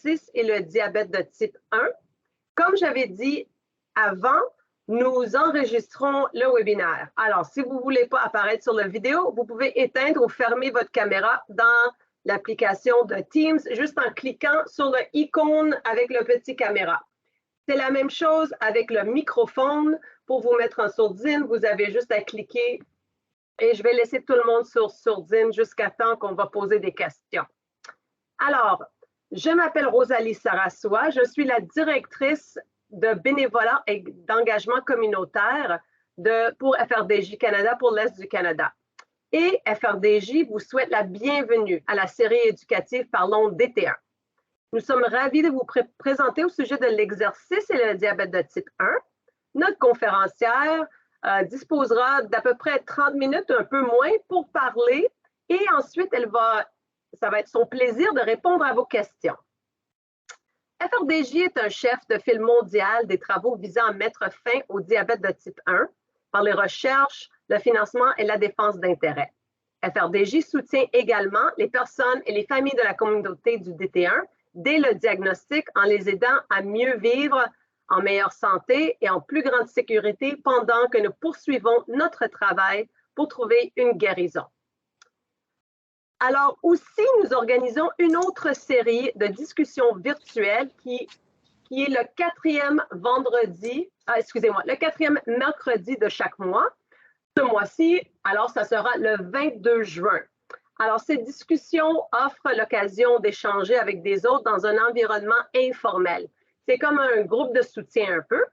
l'exercice et le diabète de type 1. Comme j'avais dit avant, nous enregistrons le webinaire. Alors, si vous ne voulez pas apparaître sur la vidéo, vous pouvez éteindre ou fermer votre caméra dans l'application de Teams juste en cliquant sur le icône avec le petit caméra. C'est la même chose avec le microphone. Pour vous mettre en sourdine, vous avez juste à cliquer et je vais laisser tout le monde sur sourdine jusqu'à temps qu'on va poser des questions. Alors, je m'appelle Rosalie Sarassois, je suis la directrice de bénévolat et d'engagement communautaire pour FRDJ Canada, pour l'Est du Canada. Et FRDJ vous souhaite la bienvenue à la série éducative Parlons DT1. Nous sommes ravis de vous présenter au sujet de l'exercice et le diabète de type 1. Notre conférencière disposera d'à peu près 30 minutes, un peu moins, pour parler et ensuite, ça va être son plaisir de répondre à vos questions. FRDJ est un chef de file mondial des travaux visant à mettre fin au diabète de type 1 par les recherches, le financement et la défense d'intérêts. FRDJ soutient également les personnes et les familles de la communauté du DT1 dès le diagnostic en les aidant à mieux vivre en meilleure santé et en plus grande sécurité pendant que nous poursuivons notre travail pour trouver une guérison. Alors aussi, nous organisons une autre série de discussions virtuelles qui est le quatrième mercredi de chaque mois. Ce mois-ci, alors ça sera le 22 juin. Alors, ces discussions offrent l'occasion d'échanger avec des autres dans un environnement informel. C'est comme un groupe de soutien un peu.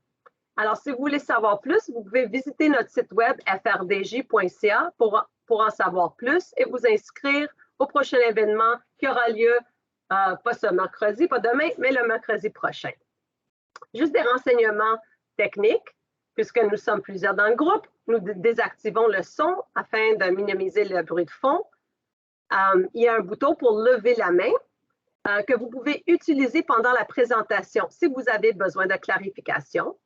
Alors, si vous voulez savoir plus, vous pouvez visiter notre site web frdj.ca pour en savoir plus et vous inscrire au prochain événement qui aura lieu, pas ce mercredi, pas demain, mais le mercredi prochain. Juste des renseignements techniques, puisque nous sommes plusieurs dans le groupe, nous désactivons le son afin de minimiser le bruit de fond. Il y a un bouton pour lever la main que vous pouvez utiliser pendant la présentation si vous avez besoin de clarification.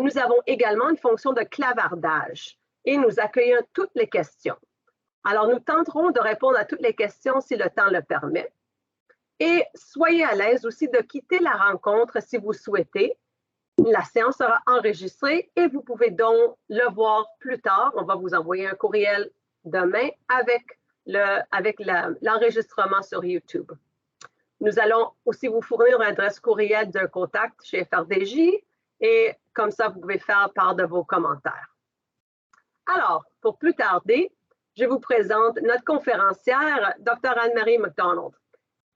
Nous avons également une fonction de clavardage et nous accueillons toutes les questions. Alors, nous tenterons de répondre à toutes les questions si le temps le permet. Et soyez à l'aise aussi de quitter la rencontre si vous souhaitez. La séance sera enregistrée et vous pouvez donc le voir plus tard. On va vous envoyer un courriel demain avec l'enregistrement sur YouTube. Nous allons aussi vous fournir une adresse courriel d'un contact chez FRDJ et comme ça, vous pouvez faire part de vos commentaires. Alors, pour plus tarder, je vous présente notre conférencière, Dr. Anne-Marie McDonald.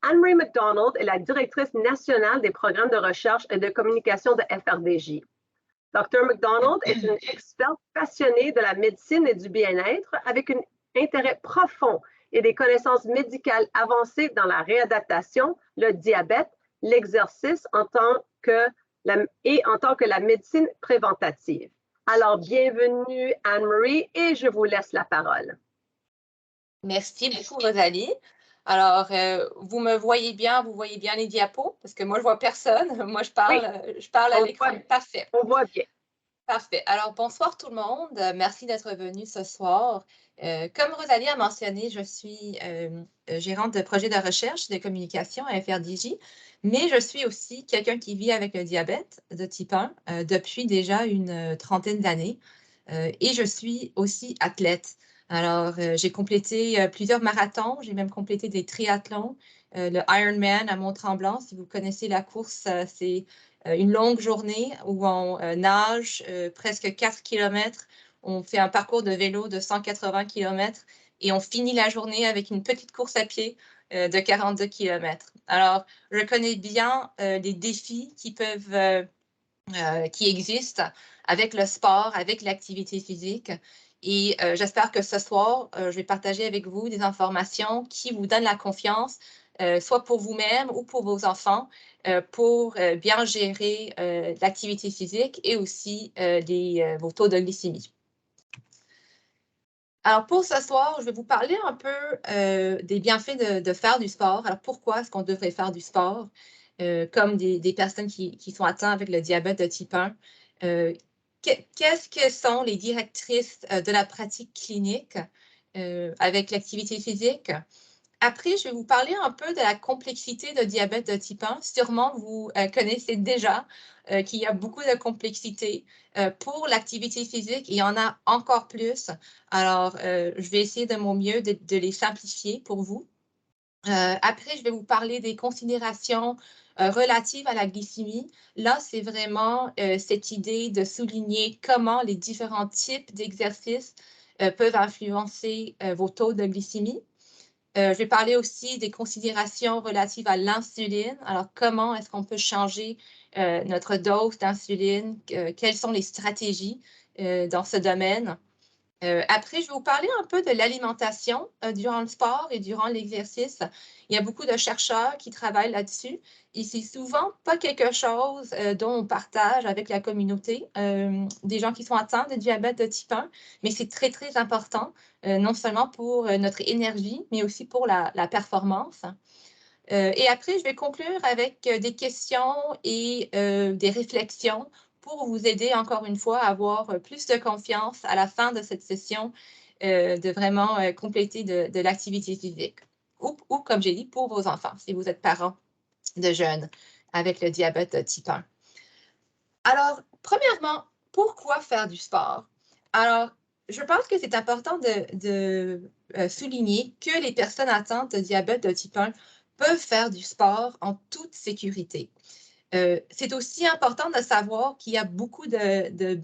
Anne-Marie McDonald est la directrice nationale des programmes de recherche et de communication de FRDJ. Dr. McDonald est une experte passionnée de la médecine et du bien-être avec un intérêt profond et des connaissances médicales avancées dans la réadaptation, le diabète, l'exercice en tant que la médecine préventative. Alors, bienvenue Anne-Marie et je vous laisse la parole. Merci beaucoup Rosalie. Alors, vous me voyez bien, vous voyez bien les diapos parce que moi, je vois personne. Moi, je parle à l'écran. Parfait. On voit bien. Parfait. Alors, bonsoir tout le monde. Merci d'être venu ce soir. Comme Rosalie a mentionné, je suis gérante de projet de recherche de communication à FRDJ, mais je suis aussi quelqu'un qui vit avec le diabète de type 1 depuis déjà une trentaine d'années et je suis aussi athlète. Alors, j'ai complété plusieurs marathons, j'ai même complété des triathlons, le Ironman à Mont-Tremblant. Si vous connaissez la course, c'est une longue journée où on nage presque 4 km, on fait un parcours de vélo de 180 km et on finit la journée avec une petite course à pied de 42 km. Alors, je connais bien les défis qui existent avec le sport, avec l'activité physique. Et j'espère que ce soir, je vais partager avec vous des informations qui vous donnent la confiance, soit pour vous-même ou pour vos enfants, pour bien gérer l'activité physique et aussi vos taux de glycémie. Alors, pour ce soir, je vais vous parler un peu des bienfaits de faire du sport. Alors, pourquoi est-ce qu'on devrait faire du sport, comme des personnes qui sont atteintes avec le diabète de type 1? Qu'est-ce que sont les directrices de la pratique clinique avec l'activité physique? Après, je vais vous parler un peu de la complexité de diabète de type 1. Sûrement, vous connaissez déjà qu'il y a beaucoup de complexité. Pour l'activité physique, il y en a encore plus. Alors, je vais essayer de mon mieux de les simplifier pour vous. Après, je vais vous parler des considérations relatives à la glycémie. Là, c'est vraiment cette idée de souligner comment les différents types d'exercices peuvent influencer vos taux de glycémie. Je vais parler aussi des considérations relatives à l'insuline. Alors, comment est-ce qu'on peut changer notre dose d'insuline? Quelles sont les stratégies dans ce domaine? Après, je vais vous parler un peu de l'alimentation durant le sport et durant l'exercice. Il y a beaucoup de chercheurs qui travaillent là-dessus et c'est souvent pas quelque chose dont on partage avec la communauté, des gens qui sont atteints de diabète de type 1, mais c'est très, très important, non seulement pour notre énergie, mais aussi pour la performance. Et après, je vais conclure avec des questions et des réflexions pour vous aider, encore une fois, à avoir plus de confiance à la fin de cette session, de vraiment compléter de l'activité physique. Ou, comme j'ai dit, pour vos enfants, si vous êtes parents de jeunes avec le diabète de type 1. Alors, premièrement, pourquoi faire du sport? Alors, je pense que c'est important de souligner que les personnes atteintes de diabète de type 1 peuvent faire du sport en toute sécurité. C'est aussi important de savoir qu'il y a beaucoup de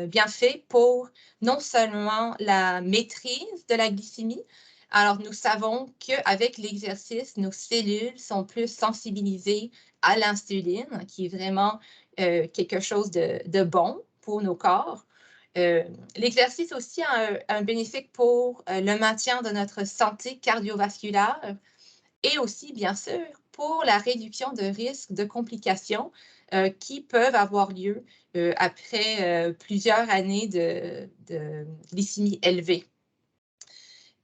bienfaits pour non seulement la maîtrise de la glycémie. Alors, nous savons qu'avec l'exercice, nos cellules sont plus sensibilisées à l'insuline, qui est vraiment quelque chose de bon pour nos corps. L'exercice aussi a un bénéfice pour le maintien de notre santé cardiovasculaire et aussi, bien sûr, pour la réduction de risques de complications qui peuvent avoir lieu après plusieurs années de glycémie élevée.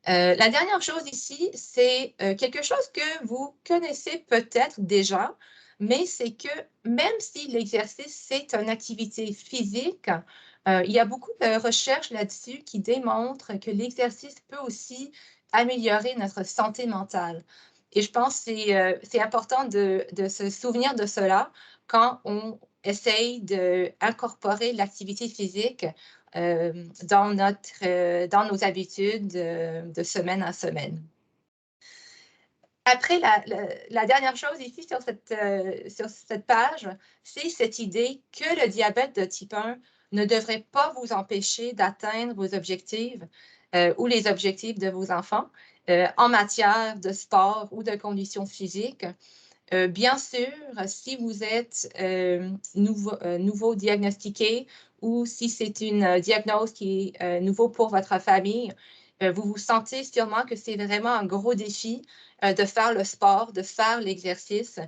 La dernière chose ici, c'est quelque chose que vous connaissez peut-être déjà, mais c'est que même si l'exercice, c'est une activité physique, il y a beaucoup de recherches là-dessus qui démontrent que l'exercice peut aussi améliorer notre santé mentale. Et je pense que c'est important de se souvenir de cela quand on essaye d'incorporer l'activité physique dans nos habitudes de semaine en semaine. Après, la dernière chose ici sur cette page, c'est cette idée que le diabète de type 1 ne devrait pas vous empêcher d'atteindre vos objectifs ou les objectifs de vos enfants en matière de sport ou de conditions physiques. Bien sûr, si vous êtes nouveau diagnostiqué ou si c'est une diagnose qui est nouveau pour votre famille, vous vous sentez sûrement que c'est vraiment un gros défi de faire le sport, de faire l'exercice.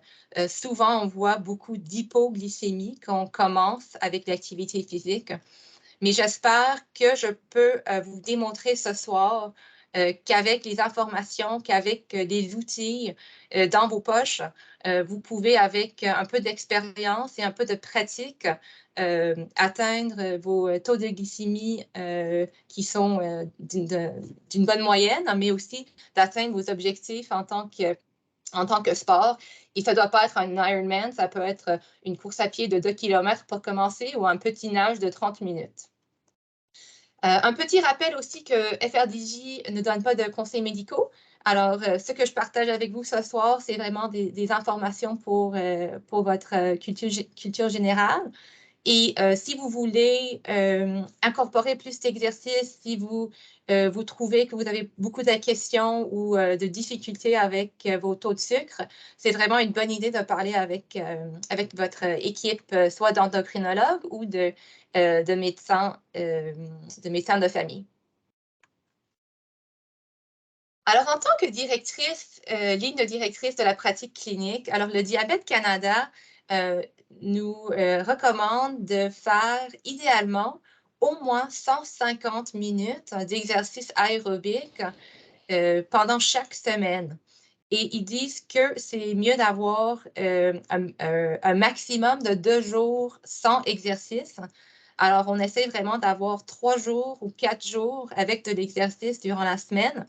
Souvent, on voit beaucoup d'hypoglycémie quand on commence avec l'activité physique. Mais j'espère que je peux vous démontrer ce soir qu'avec les informations, qu'avec les outils dans vos poches, vous pouvez, avec un peu d'expérience et un peu de pratique, atteindre vos taux de glycémie qui sont d'une bonne moyenne, mais aussi d'atteindre vos objectifs en tant que sport. Et ça ne doit pas être un Ironman, ça peut être une course à pied de 2 km pour commencer ou un petit nage de 30 minutes. Un petit rappel aussi que FRDJ ne donne pas de conseils médicaux. Alors, ce que je partage avec vous ce soir, c'est vraiment des informations pour votre culture générale. Et si vous voulez incorporer plus d'exercices, si vous trouvez que vous avez beaucoup de questions ou de difficultés avec vos taux de sucre, c'est vraiment une bonne idée de parler avec votre équipe, soit d'endocrinologue ou de médecins de famille. Alors, en tant que directrice, ligne directrice de la pratique clinique, alors le Diabète Canada nous recommande de faire idéalement au moins 150 minutes d'exercice aérobique pendant chaque semaine. Et ils disent que c'est mieux d'avoir un maximum de 2 jours sans exercice. Alors, on essaie vraiment d'avoir 3 jours ou 4 jours avec de l'exercice durant la semaine.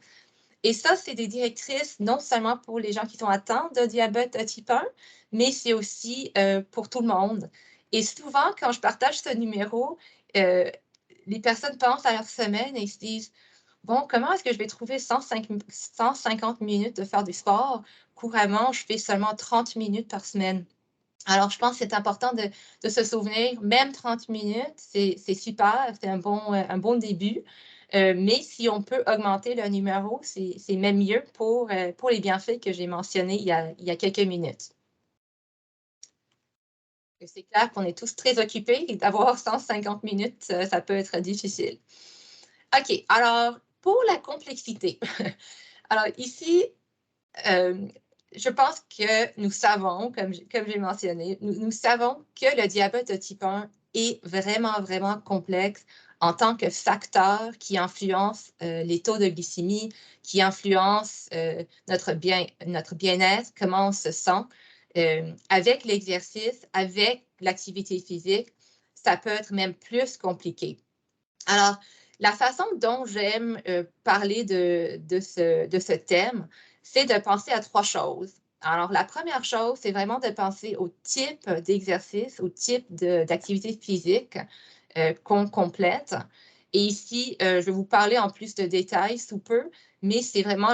Et ça, c'est des directrices non seulement pour les gens qui sont atteints de diabète type 1, mais c'est aussi pour tout le monde. Et souvent, quand je partage ce numéro, les personnes pensent à leur semaine et ils se disent, bon, comment est-ce que je vais trouver 150 minutes de faire du sport? Couramment, je fais seulement 30 minutes par semaine. Alors, je pense que c'est important de se souvenir, même 30 minutes, c'est super, c'est un bon début. Mais si on peut augmenter le numéro, c'est même mieux pour les bienfaits que j'ai mentionnés il y a quelques minutes. C'est clair qu'on est tous très occupés et d'avoir 150 minutes, ça peut être difficile. OK, alors pour la complexité. Alors ici, je pense que nous savons, comme j'ai mentionné, nous savons que le diabète de type 1 est vraiment, vraiment complexe en tant que facteur qui influence les taux de glycémie, qui influence notre bien-être, comment on se sent. Avec l'exercice, avec l'activité physique, ça peut être même plus compliqué. Alors, la façon dont j'aime parler de ce thème, c'est de penser à 3 choses. Alors, la première chose, c'est vraiment de penser au type d'exercice, au type d'activité physique qu'on complète. Et ici, je vais vous parler en plus de détails sous peu, mais c'est vraiment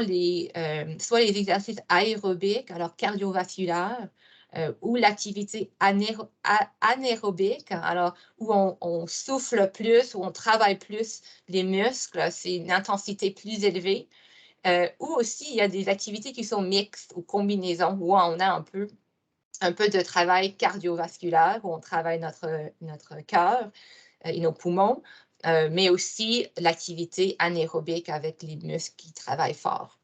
soit les exercices aérobiques, alors cardiovasculaires, ou l'activité anaérobique, alors où on souffle plus, où on travaille plus les muscles, c'est une intensité plus élevée. Ou aussi, il y a des activités qui sont mixtes ou combinaisons, où on a un peu de travail cardiovasculaire, où on travaille notre cœur et nos poumons, mais aussi l'activité anaérobique avec les muscles qui travaillent fort.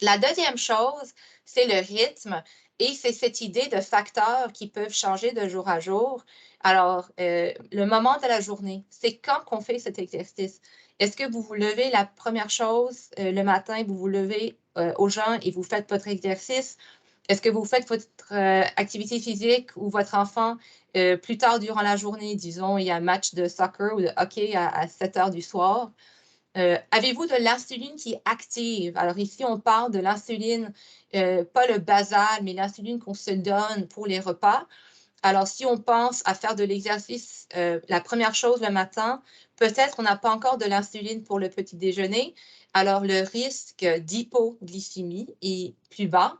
La deuxième chose, c'est le rythme et c'est cette idée de facteurs qui peuvent changer de jour à jour. Alors, le moment de la journée, c'est quand qu'on fait cet exercice. Est-ce que vous vous levez la première chose le matin, vous vous levez au jeun et vous faites votre exercice? Est-ce que vous faites votre activité physique ou votre enfant plus tard durant la journée, disons, il y a un match de soccer ou de hockey à 7 heures du soir? Avez-vous de l'insuline qui est active? Alors ici, on parle de l'insuline, pas le basal, mais l'insuline qu'on se donne pour les repas. Alors, si on pense à faire de l'exercice la première chose le matin, peut-être qu'on n'a pas encore de l'insuline pour le petit déjeuner. Alors, le risque d'hypoglycémie est plus bas.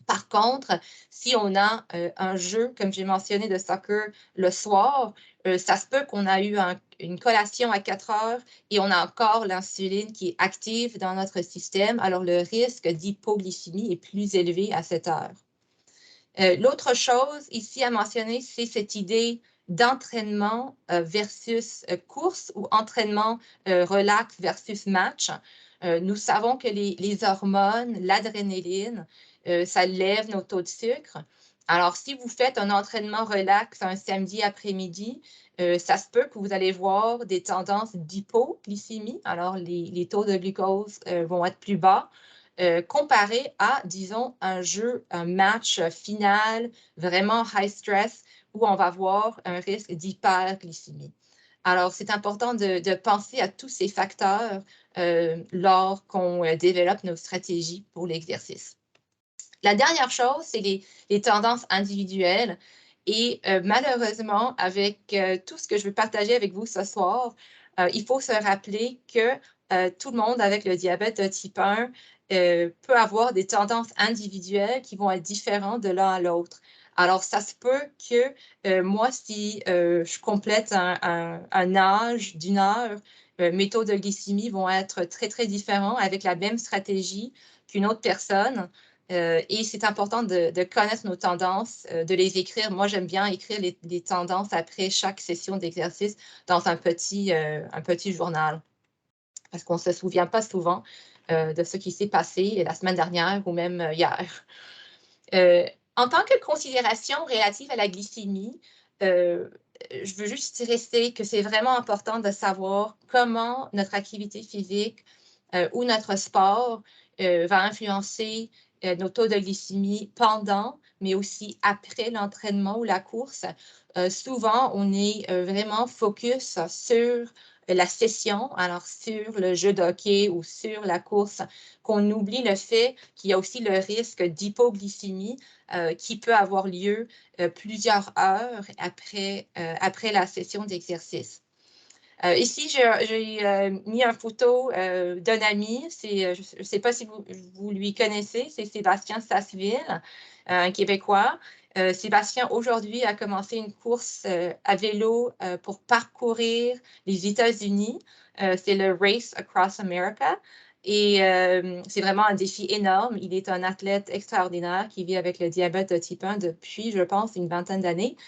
Par contre, si on a un jeu, comme j'ai mentionné, de soccer le soir, ça se peut qu'on a eu une collation à 4 heures et on a encore l'insuline qui est active dans notre système. Alors, le risque d'hypoglycémie est plus élevé à cette heure. L'autre chose ici à mentionner, c'est cette idée d'entraînement versus course ou entraînement relax versus match. Nous savons que les hormones, l'adrénaline, ça lève nos taux de sucre. Alors, si vous faites un entraînement relax un samedi après-midi, ça se peut que vous allez voir des tendances d'hypoglycémie. Alors, les taux de glucose vont être plus bas. Comparé à, disons, un match final vraiment high stress où on va avoir un risque d'hyperglycémie. Alors, c'est important de penser à tous ces facteurs lors qu'on développe nos stratégies pour l'exercice. La dernière chose, c'est les tendances individuelles. Et malheureusement, avec tout ce que je veux partager avec vous ce soir, il faut se rappeler que tout le monde avec le diabète de type 1 peut avoir des tendances individuelles qui vont être différentes de l'un à l'autre. Alors, ça se peut que moi, si je complète un âge d'une heure, mes taux de glycémie vont être très, très différents avec la même stratégie qu'une autre personne. Et c'est important de connaître nos tendances, de les écrire. Moi, j'aime bien écrire les tendances après chaque session d'exercice dans un petit journal parce qu'on ne se souvient pas souvent de ce qui s'est passé la semaine dernière ou même hier. En tant que considération relative à la glycémie, je veux juste rester que c'est vraiment important de savoir comment notre activité physique ou notre sport va influencer nos taux de glycémie pendant, mais aussi après l'entraînement ou la course. Souvent, on est vraiment focus sur la session, alors sur le jeu de hockey ou sur la course, qu'on oublie le fait qu'il y a aussi le risque d'hypoglycémie qui peut avoir lieu plusieurs heures après la session d'exercice. Ici, j'ai mis une photo d'un ami. Je ne sais pas si vous lui connaissez, c'est Sébastien Sasseville, un Québécois. Sébastien, aujourd'hui, a commencé une course à vélo pour parcourir les États-Unis. C'est le Race Across America. Et c'est vraiment un défi énorme. Il est un athlète extraordinaire qui vit avec le diabète de type 1 depuis, je pense, une vingtaine d'années.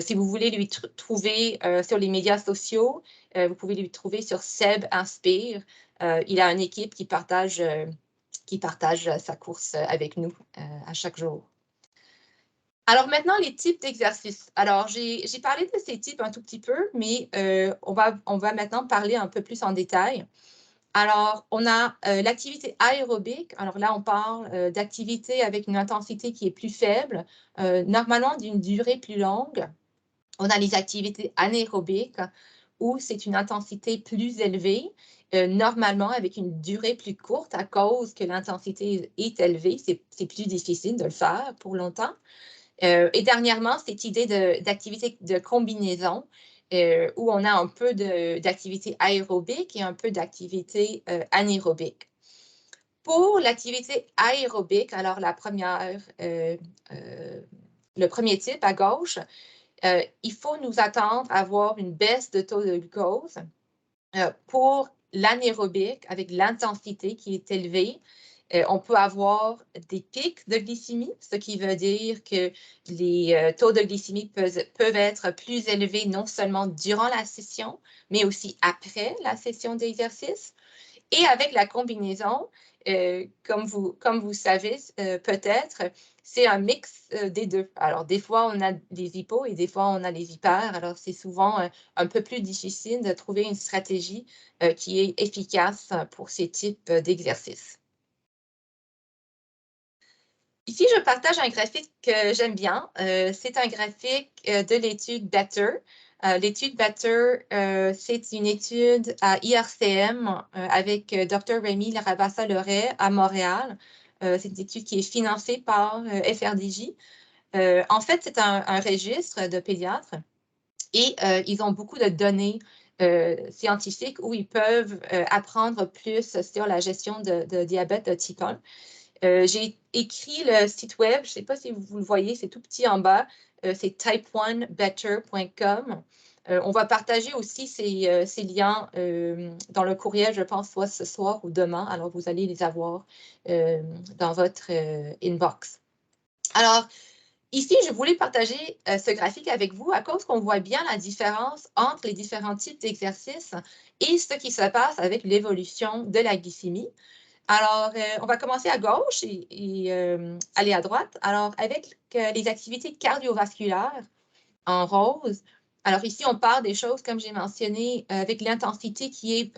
Si vous voulez lui trouver sur les médias sociaux, vous pouvez lui trouver sur Seb Inspire. Il a une équipe qui partage sa course avec nous à chaque jour. Alors maintenant, les types d'exercices. Alors, j'ai parlé de ces types un tout petit peu, mais on va maintenant parler un peu plus en détail. Alors, on a l'activité aérobique. Alors là, on parle d'activité avec une intensité qui est plus faible, normalement d'une durée plus longue. On a les activités anaérobiques où c'est une intensité plus élevée, normalement avec une durée plus courte à cause que l'intensité est élevée. C'est plus difficile de le faire pour longtemps. Et dernièrement, cette idée d'activité de combinaison où on a un peu d'activité aérobique et un peu d'activité anaérobique. Pour l'activité aérobique, alors le premier type à gauche, il faut nous attendre à avoir une baisse de taux de glucose. Pour l'anaérobique, avec l'intensité qui est élevée, on peut avoir des pics de glycémie, ce qui veut dire que les taux de glycémie peuvent être plus élevés non seulement durant la session, mais aussi après la session d'exercice. Et avec la combinaison, comme vous savez peut-être, c'est un mix des deux. Alors, des fois, on a des hypos et des fois, on a les hyper. Alors, c'est souvent un peu plus difficile de trouver une stratégie qui est efficace pour ces types d'exercices. Ici, je partage un graphique que j'aime bien. C'est un graphique de l'étude Better. L'étude Better, c'est une étude à IRCM avec Dr. Rémi Larabassa-Loret à Montréal. C'est une étude qui est financée par FRDJ. En fait, c'est un registre de pédiatres et ils ont beaucoup de données scientifiques où ils peuvent apprendre plus sur la gestion de diabète de type 1. J'ai écrit le site web, je ne sais pas si vous le voyez, c'est tout petit en bas, c'est type1better.com. On va partager aussi ces liens dans le courriel, je pense, soit ce soir ou demain. Alors, vous allez les avoir dans votre inbox. Alors, ici, je voulais partager ce graphique avec vous à cause qu'on voit bien la différence entre les différents types d'exercices et ce qui se passe avec l'évolution de la glycémie. Alors, on va commencer à gauche et aller à droite. Alors, avec les activités cardiovasculaires en rose. Alors, ici, on parle des choses, comme j'ai mentionné, avec l'intensité qui est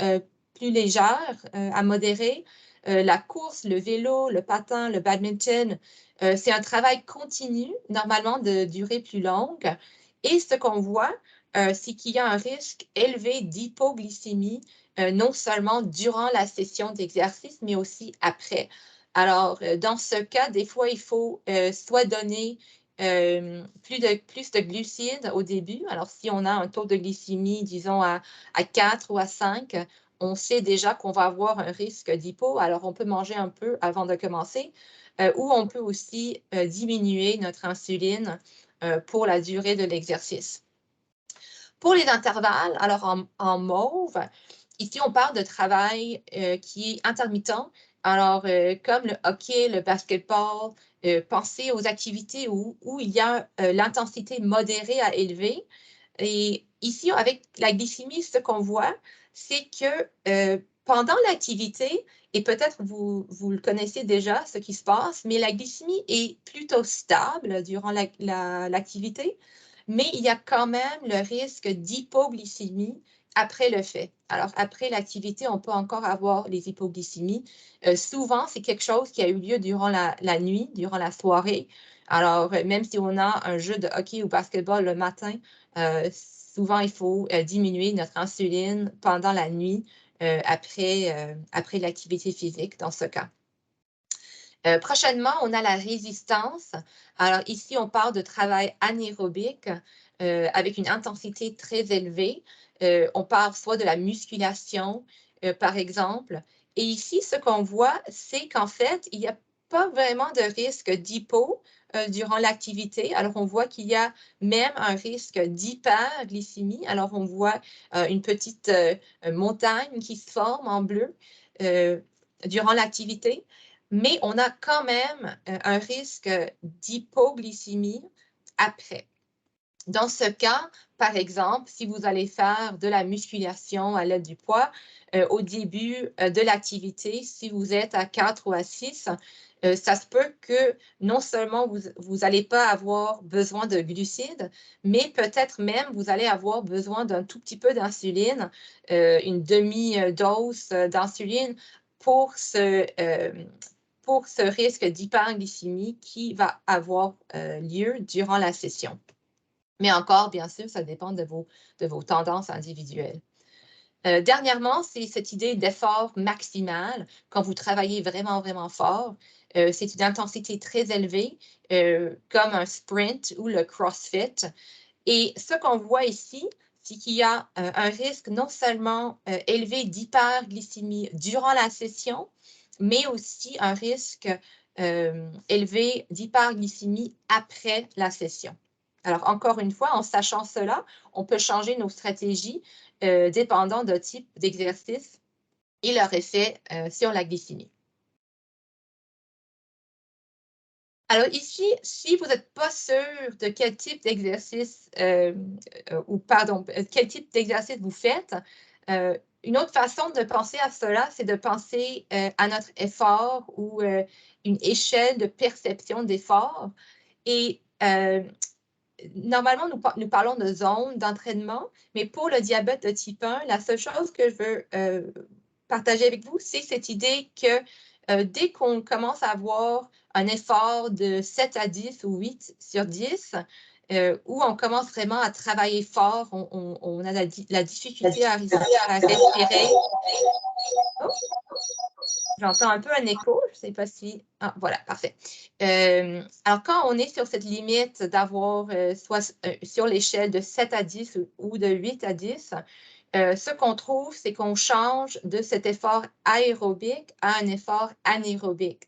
plus légère, à modérée. La course, le vélo, le patin, le badminton, c'est un travail continu, normalement de durée plus longue. Et ce qu'on voit, c'est qu'il y a un risque élevé d'hypoglycémie, non seulement durant la session d'exercice, mais aussi après. Alors, dans ce cas, des fois, il faut soit donner plus de glucides au début. Alors, si on a un taux de glycémie, disons, à 4 ou à 5, on sait déjà qu'on va avoir un risque d'hypo. Alors, on peut manger un peu avant de commencer ou on peut aussi diminuer notre insuline pour la durée de l'exercice. Pour les intervalles, alors en mauve, ici, on parle de travail qui est intermittent. Alors, comme le hockey, le basketball, pensez aux activités où il y a l'intensité modérée à élevée. Et ici, avec la glycémie, ce qu'on voit, c'est que pendant l'activité, et peut-être vous le connaissez déjà, ce qui se passe, mais la glycémie est plutôt stable durant l'activité, mais il y a quand même le risque d'hypoglycémie après le fait. Alors, après l'activité, on peut encore avoir les hypoglycémies. Souvent, c'est quelque chose qui a eu lieu durant la nuit, durant la soirée. Alors, même si on a un jeu de hockey ou basketball le matin, souvent, il faut diminuer notre insuline pendant la nuit après l'activité physique dans ce cas. Prochainement, on a la résistance. Alors ici, on parle de travail anaérobique avec une intensité très élevée. On parle soit de la musculation, par exemple. Et ici, ce qu'on voit, c'est qu'en fait, il n'y a pas vraiment de risque d'hypo durant l'activité. Alors, on voit qu'il y a même un risque d'hyperglycémie. Alors, on voit une petite montagne qui se forme en bleu durant l'activité. Mais on a quand même un risque d'hypoglycémie après. Dans ce cas, par exemple, si vous allez faire de la musculation à l'aide du poids, au début de l'activité, si vous êtes à 4 ou à 6, ça se peut que non seulement vous n'allez pas avoir besoin de glucides, mais peut-être même vous allez avoir besoin d'un tout petit peu d'insuline, une demi-dose d'insuline pour ce risque d'hyperglycémie qui va avoir lieu durant la session. Mais encore, bien sûr, ça dépend de vos tendances individuelles. Dernièrement, c'est cette idée d'effort maximal. Quand vous travaillez vraiment, vraiment fort, c'est une intensité très élevée, comme un sprint ou le CrossFit. Et ce qu'on voit ici, c'est qu'il y a un risque non seulement élevé d'hyperglycémie durant la session, mais aussi un risque élevé d'hyperglycémie après la session. Alors, encore une fois, en sachant cela, on peut changer nos stratégies dépendant de type d'exercice et leur effet sur la glycémie. Alors ici, si vous n'êtes pas sûr de quel type d'exercice quel type d'exercice vous faites, une autre façon de penser à cela, c'est de penser à notre effort ou une échelle de perception d'effort. Et normalement, nous parlons de zones d'entraînement, mais pour le diabète de type 1, la seule chose que je veux partager avec vous, c'est cette idée que dès qu'on commence à avoir un effort de 7 à 10 ou 8 sur 10, où on commence vraiment à travailler fort, on a la difficulté à respirer. Oh, j'entends un peu un écho, je ne sais pas si... Ah, voilà, parfait. Alors, quand on est sur cette limite d'avoir soit sur l'échelle de 7 à 10 ou de 8 à 10, ce qu'on trouve, c'est qu'on change de cet effort aérobique à un effort anaérobique.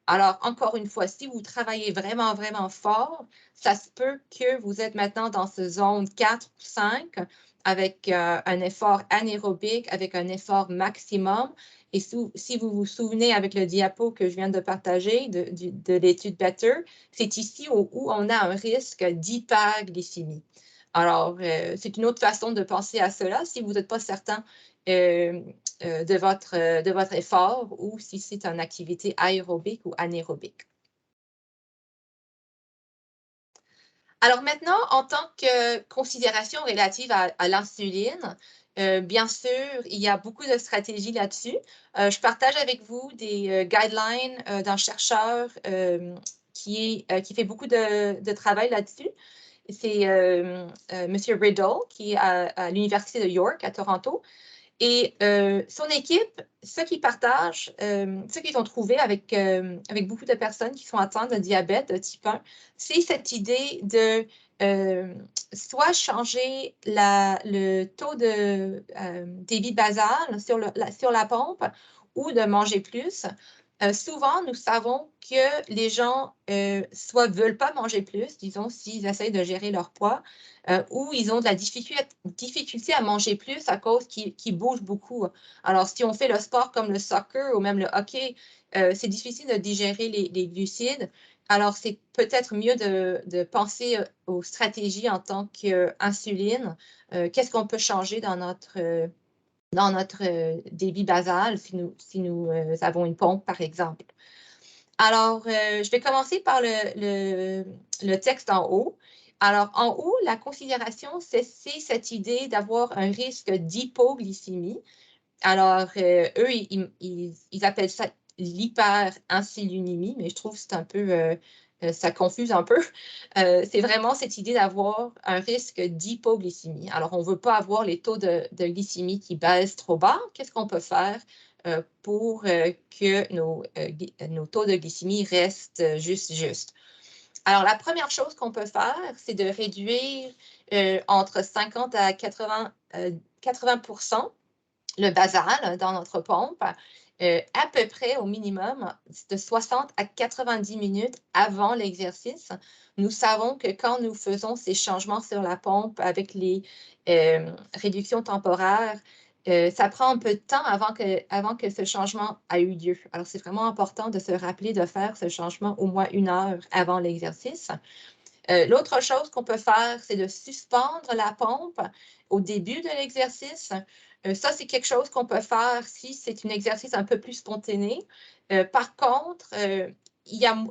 Alors, encore une fois, si vous travaillez vraiment, vraiment fort, ça se peut que vous êtes maintenant dans ce zone 4 ou 5 avec un effort anaérobique, avec un effort maximum. Et si vous vous souvenez avec le diapo que je viens de partager de l'étude Better, c'est ici où on a un risque d'hyperglycémie. Alors, c'est une autre façon de penser à cela si vous n'êtes pas certain de votre effort ou si c'est une activité aérobique ou anaérobique. Alors maintenant, en tant que considération relative à l'insuline, bien sûr, il y a beaucoup de stratégies là-dessus. Je partage avec vous des guidelines d'un chercheur qui fait beaucoup de travail là-dessus. C'est M. Riddle, qui est à l'Université de York, à Toronto. Et son équipe, ce qu'ils partagent, ce qu'ils ont trouvé avec beaucoup de personnes qui sont atteintes de diabète de type 1, c'est cette idée de soit changer le taux de débit basal sur la pompe ou de manger plus. Souvent, nous savons que les gens soit ne veulent pas manger plus, disons, s'ils essayent de gérer leur poids, ou ils ont de la difficulté à manger plus à cause qu'ils bougent beaucoup. Alors, si on fait le sport comme le soccer ou même le hockey, c'est difficile de digérer les glucides. Alors, c'est peut-être mieux de penser aux stratégies en tant qu'insuline. Qu'est-ce qu'on peut changer dans notre débit basal si nous avons une pompe, par exemple. Alors, je vais commencer par le texte en haut. Alors, en haut, la considération, c'est cette idée d'avoir un risque d'hypoglycémie. Alors, eux, ils appellent ça l'hyperinsulinémie, mais je trouve que c'est un peu ça confuse un peu. C'est vraiment cette idée d'avoir un risque d'hypoglycémie. Alors, on ne veut pas avoir les taux de glycémie qui baissent trop bas. Qu'est-ce qu'on peut faire pour que nos taux de glycémie restent justes? Alors, la première chose qu'on peut faire, c'est de réduire entre 50 à 80% le basal dans notre pompe, à peu près au minimum de 60 à 90 minutes avant l'exercice. Nous savons que quand nous faisons ces changements sur la pompe avec les réductions temporaires, ça prend un peu de temps avant que ce changement a eu lieu. Alors, c'est vraiment important de se rappeler de faire ce changement au moins 1 heure avant l'exercice. L'autre chose qu'on peut faire, c'est de suspendre la pompe au début de l'exercice. Ça, c'est quelque chose qu'on peut faire si c'est un exercice un peu plus spontané. Par contre,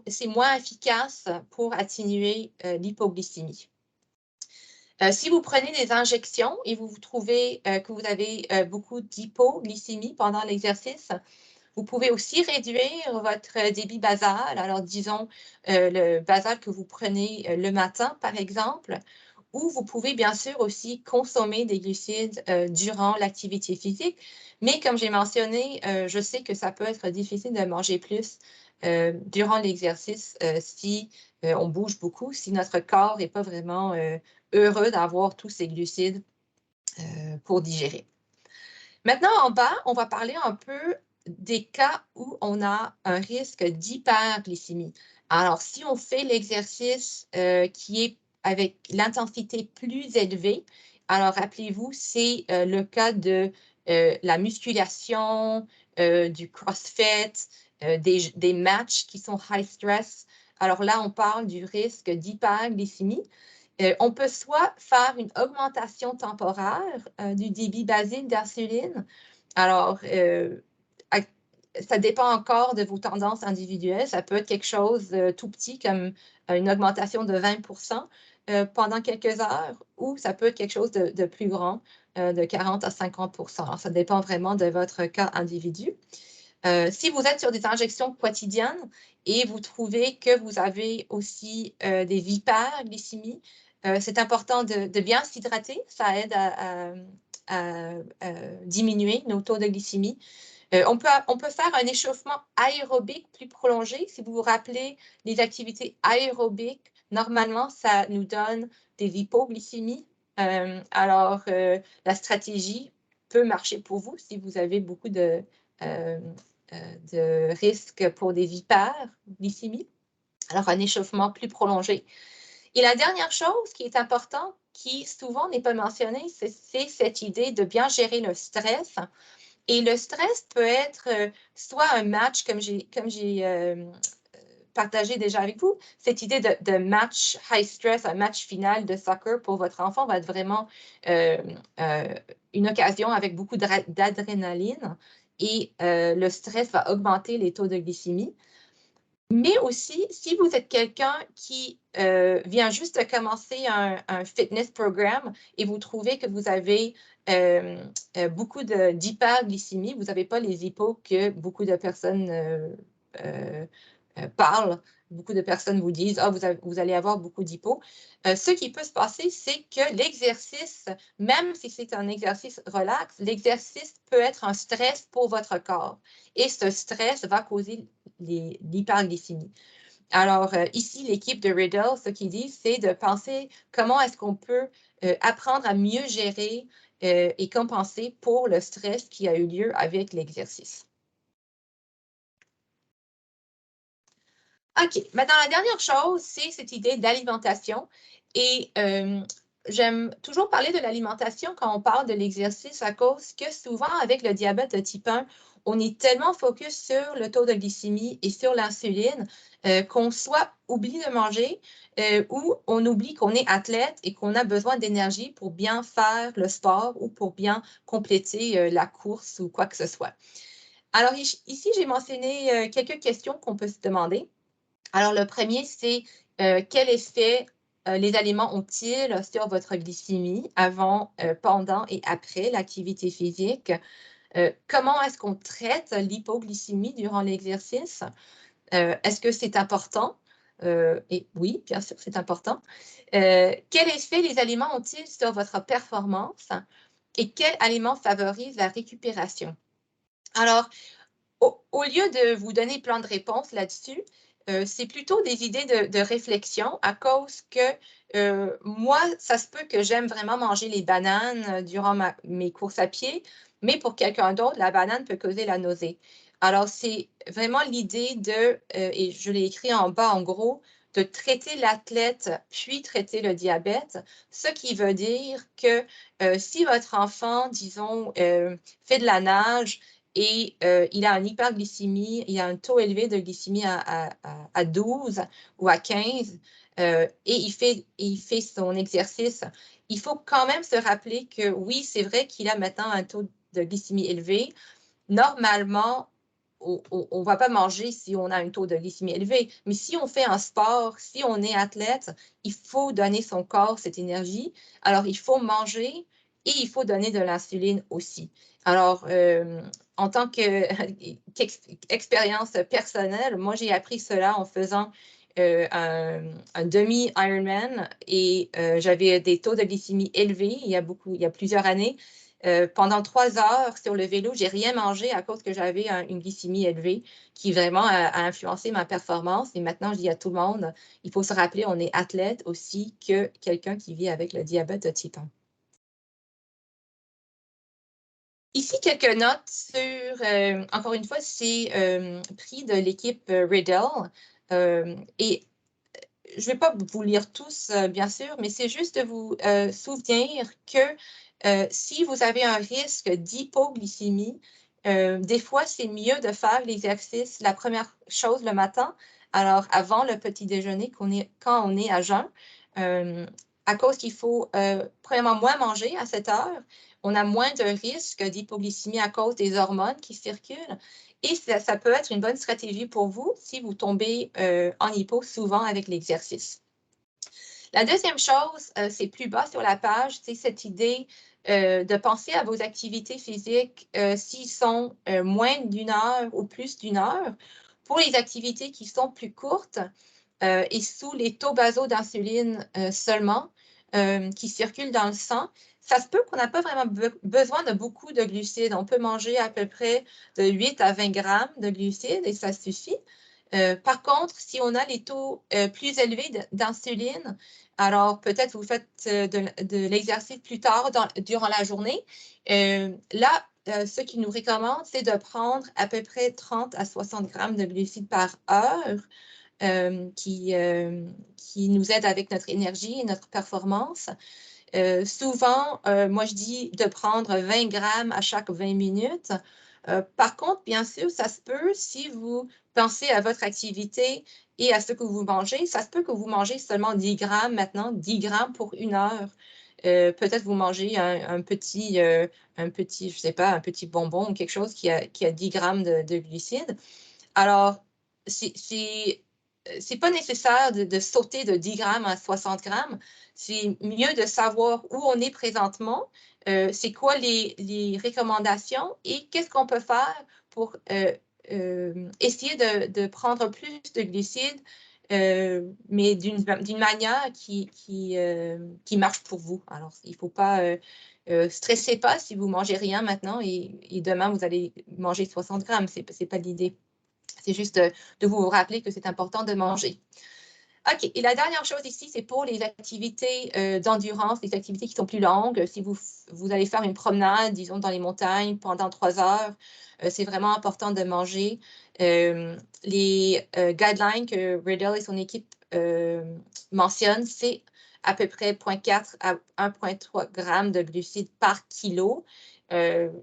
c'est moins efficace pour atténuer l'hypoglycémie. Si vous prenez des injections et vous trouvez que vous avez beaucoup d'hypoglycémie pendant l'exercice, vous pouvez aussi réduire votre débit basal. Alors, disons le basal que vous prenez le matin, par exemple, ou vous pouvez bien sûr aussi consommer des glucides durant l'activité physique. Mais comme j'ai mentionné, je sais que ça peut être difficile de manger plus durant l'exercice si on bouge beaucoup, si notre corps n'est pas vraiment heureux d'avoir tous ces glucides pour digérer. Maintenant, en bas, on va parler un peu des cas où on a un risque d'hyperglycémie. Alors, si on fait l'exercice qui est avec l'intensité plus élevée, alors rappelez-vous, c'est le cas de la musculation, du CrossFit, des matchs qui sont high stress. Alors là, on parle du risque d'hyperglycémie. On peut soit faire une augmentation temporaire du débit basal d'insuline. Alors, ça dépend encore de vos tendances individuelles. Ça peut être quelque chose de tout petit comme une augmentation de 20% pendant quelques heures, ou ça peut être quelque chose de plus grand, de 40 à 50%. Alors, ça dépend vraiment de votre cas individu. Si vous êtes sur des injections quotidiennes et vous trouvez que vous avez aussi des hyperglycémies, c'est important de bien s'hydrater. Ça aide à diminuer nos taux de glycémie. On peut faire un échauffement aérobique plus prolongé. Si vous vous rappelez, les activités aérobiques, normalement, ça nous donne des hypoglycémies. Alors, la stratégie peut marcher pour vous si vous avez beaucoup de risques pour des hyperglycémies. Alors, un échauffement plus prolongé. Et la dernière chose qui est importante, qui souvent n'est pas mentionnée, c'est cette idée de bien gérer le stress. Et le stress peut être soit un match, comme j'ai partagé déjà avec vous, cette idée de match high stress, un match final de soccer pour votre enfant va être vraiment une occasion avec beaucoup d'adrénaline et le stress va augmenter les taux de glycémie. Mais aussi, si vous êtes quelqu'un qui vient juste de commencer un fitness programme et vous trouvez que vous avez beaucoup d'hyperglycémie, vous n'avez pas les hypos que beaucoup de personnes parlent. Beaucoup de personnes vous disent « Ah, vous allez avoir beaucoup d'hypos ». Ce qui peut se passer, c'est que l'exercice, même si c'est un exercice relax, l'exercice peut être un stress pour votre corps. Et ce stress va causer l'hyperglycémie. Alors, ici, l'équipe de Riddle, ce qu'ils disent, c'est de penser comment est-ce qu'on peut apprendre à mieux gérer et compenser pour le stress qui a eu lieu avec l'exercice. OK. Maintenant, la dernière chose, c'est cette idée d'alimentation. Et j'aime toujours parler de l'alimentation quand on parle de l'exercice à cause que souvent, avec le diabète de type 1, on est tellement focus sur le taux de glycémie et sur l'insuline qu'on soit oublie de manger ou on oublie qu'on est athlète et qu'on a besoin d'énergie pour bien faire le sport ou pour bien compléter la course ou quoi que ce soit. Alors ici, j'ai mentionné quelques questions qu'on peut se demander. Alors, le premier, c'est quel effet les aliments ont-ils sur votre glycémie avant, pendant et après l'activité physique? Comment est-ce qu'on traite l'hypoglycémie durant l'exercice? Est-ce que c'est important? et oui, bien sûr, c'est important. Quel effet les aliments ont-ils sur votre performance et quels aliments favorisent la récupération? Alors, au lieu de vous donner plein de réponses là-dessus, c'est plutôt des idées de réflexion à cause que moi, ça se peut que j'aime vraiment manger les bananes durant mes courses à pied, mais pour quelqu'un d'autre, la banane peut causer la nausée. Alors, c'est vraiment l'idée et je l'ai écrit en bas en gros, de traiter l'athlète puis traiter le diabète, ce qui veut dire que si votre enfant, disons, fait de la nage, et il a une hyperglycémie, il a un taux élevé de glycémie à 12 ou à 15, et il fait son exercice, il faut quand même se rappeler que oui, c'est vrai qu'il a maintenant un taux de glycémie élevé. Normalement, on ne va pas manger si on a un taux de glycémie élevé, mais si on fait un sport, si on est athlète, il faut donner son corps cette énergie. Alors, il faut manger et il faut donner de l'insuline aussi. Alors, en tant qu'expérience personnelle, moi, j'ai appris cela en faisant un demi-Ironman et j'avais des taux de glycémie élevés il y a plusieurs années. Pendant 3 heures sur le vélo, j'ai rien mangé à cause que j'avais une glycémie élevée qui vraiment a influencé ma performance. Et maintenant, je dis à tout le monde, il faut se rappeler, on est athlète aussi que quelqu'un qui vit avec le diabète de type 1. Ici, quelques notes sur, encore une fois, c'est pris de l'équipe Riddle. Et je ne vais pas vous lire tous, bien sûr, mais c'est juste de vous souvenir que si vous avez un risque d'hypoglycémie, des fois, c'est mieux de faire l'exercice la première chose le matin, alors avant le petit déjeuner quand on est à jeun, à cause qu'il faut, premièrement, moins manger à cette heure. On a moins de risque d'hypoglycémie à cause des hormones qui circulent. Et ça peut être une bonne stratégie pour vous si vous tombez en hypo souvent avec l'exercice. La deuxième chose, c'est plus bas sur la page, c'est cette idée de penser à vos activités physiques s'ils sont moins d'1 heure ou plus d'1 heure. Pour les activités qui sont plus courtes et sous les taux basaux d'insuline seulement qui circulent dans le sang, ça se peut qu'on n'a pas vraiment besoin de beaucoup de glucides. On peut manger à peu près de 8 à 20 grammes de glucides et ça suffit. Par contre, si on a les taux plus élevés d'insuline, alors peut-être vous faites de l'exercice plus tard durant la journée. Là, ce qu'ils nous recommandent, c'est de prendre à peu près 30 à 60 grammes de glucides par heure qui nous aident avec notre énergie et notre performance. Souvent, moi, je dis de prendre 20 grammes à chaque 20 minutes. Par contre, bien sûr, ça se peut, si vous pensez à votre activité et à ce que vous mangez, ça se peut que vous mangez seulement 10 grammes maintenant, 10 grammes pour 1 heure. Peut-être vous mangez un petit, je sais pas, un petit bonbon ou quelque chose qui a 10 grammes de glucides. Alors, c'est pas nécessaire de sauter de 10 grammes à 60 grammes. C'est mieux de savoir où on est présentement, c'est quoi les recommandations et qu'est-ce qu'on peut faire pour essayer de prendre plus de glucides, mais d'une manière qui marche pour vous. Alors, il ne faut pas stresser pas si vous mangez rien maintenant et demain vous allez manger 60 grammes. C'est pas l'idée. C'est juste de vous rappeler que c'est important de manger. OK. Et la dernière chose ici, c'est pour les activités d'endurance, les activités qui sont plus longues. Si vous allez faire une promenade, disons, dans les montagnes pendant 3 heures, c'est vraiment important de manger. Les guidelines que Riddle et son équipe mentionnent, c'est à peu près 0,4 à 1,3 grammes de glucides par kilo.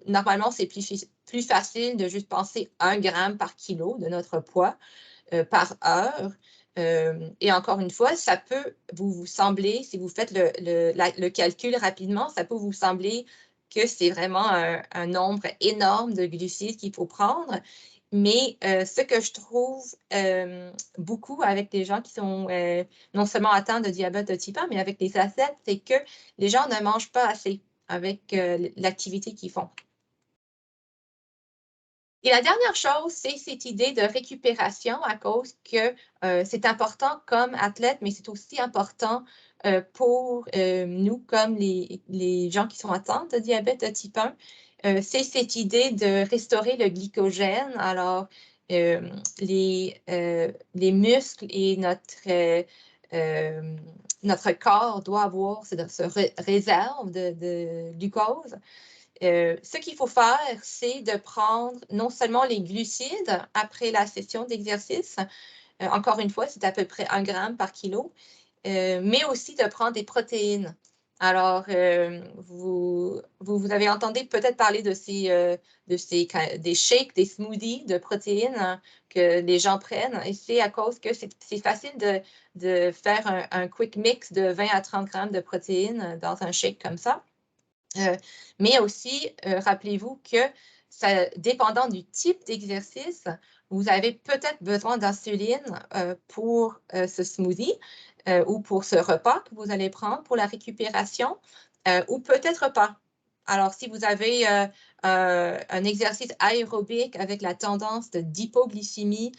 Normalement, c'est plus facile de juste penser 1 gramme par kilo de notre poids par heure. Et encore une fois, ça peut vous sembler, si vous faites le calcul rapidement, ça peut vous sembler que c'est vraiment un nombre énorme de glucides qu'il faut prendre. Mais ce que je trouve beaucoup avec les gens qui sont non seulement atteints de diabète de type 1, mais avec les athlètes, c'est que les gens ne mangent pas assez avec l'activité qu'ils font. Et la dernière chose, c'est cette idée de récupération à cause que c'est important comme athlète, mais c'est aussi important pour nous comme les gens qui sont atteints de diabète de type 1. C'est cette idée de restaurer le glycogène. Alors, les muscles et notre corps doit avoir cette réserve de glucose. Ce qu'il faut faire, c'est de prendre non seulement les glucides après la session d'exercice, encore une fois, c'est à peu près 1 gramme par kilo, mais aussi de prendre des protéines. Alors, vous avez entendu peut-être parler de des shakes, des smoothies de protéines que les gens prennent, et c'est à cause que c'est facile de faire un quick mix de 20 à 30 grammes de protéines dans un shake comme ça. Mais aussi, rappelez-vous que dépendant du type d'exercice, vous avez peut-être besoin d'insuline pour ce smoothie ou pour ce repas que vous allez prendre pour la récupération ou peut-être pas. Alors, si vous avez un exercice aérobique avec la tendance d'hypoglycémie,